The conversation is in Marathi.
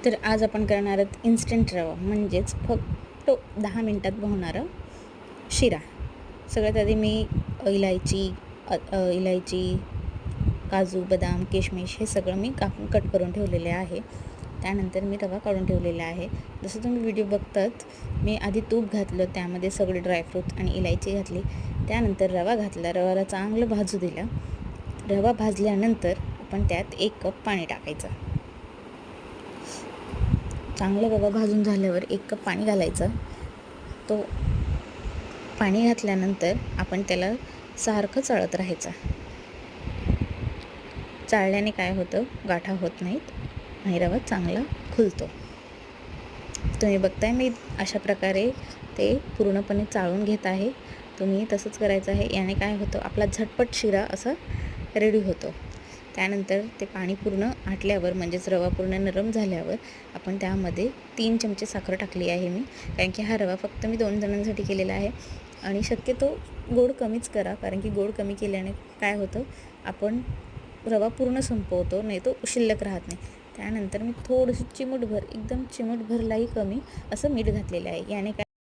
तर आज आपण करणार आहोत इन्स्टंट रवा, म्हणजेच फक्त 10 मिनटात होणारा शिरा. सगळ्यात आधी मी इलायची, काजू, बदाम, किशमिश हे सगळं मी कापून कट करून ठेवलेले आहे. त्यानंतर मी रवा काढून ठेवलेला आहे. जसं तुम्ही व्हिडिओ बघतात, मी आधी तूप घातलं, त्यामध्ये सगळे ड्रायफ्रूट आणि इलायची घातली. त्यानंतर रवा घातला, रवाला चांगलं भाजू दिला. रवा भाजल्यानंतर आपण त्यात 1 कप पाणी टाकायचं. चांगला रवा भाजून झाल्यावर 1 कप पाणी घालायचं. तो पाणी घातल्यानंतर आपण त्याला सारखं चाळत राहायचं. चाळल्याने काय होतं, गाठा होत नाहीत आणि रवा चांगला फुलतो. तुम्ही बघताय मी अशा प्रकारे ते पूर्णपणे चाळून घेत आहे. तुम्ही तसंच करायचं आहे. याने काय होतं, आपला झटपट शिरा असा रेडी होतो. त्यानंतर ते पाणी पूर्ण आटल्यावर, म्हणजेच रवा पूर्ण नरम झाल्यावर आपण त्यामध्ये 3 चमचे साखर टाकली आहे मी, कारण की हा रवा फक्त मी 2 जणांसाठी केलेला आहे. आणि शक्यतो गोड कमीच करा, कारण की गोड कमी केल्याने काय होतं, आपण रवा पूर्ण संपवतो, नाही तो शिल्लक राहत नाही. त्यानंतर मी थोडंसं चिमूटभर, एकदम चिमूटभरलाही कमी असं मीठ घातलेलं आहे. याने काय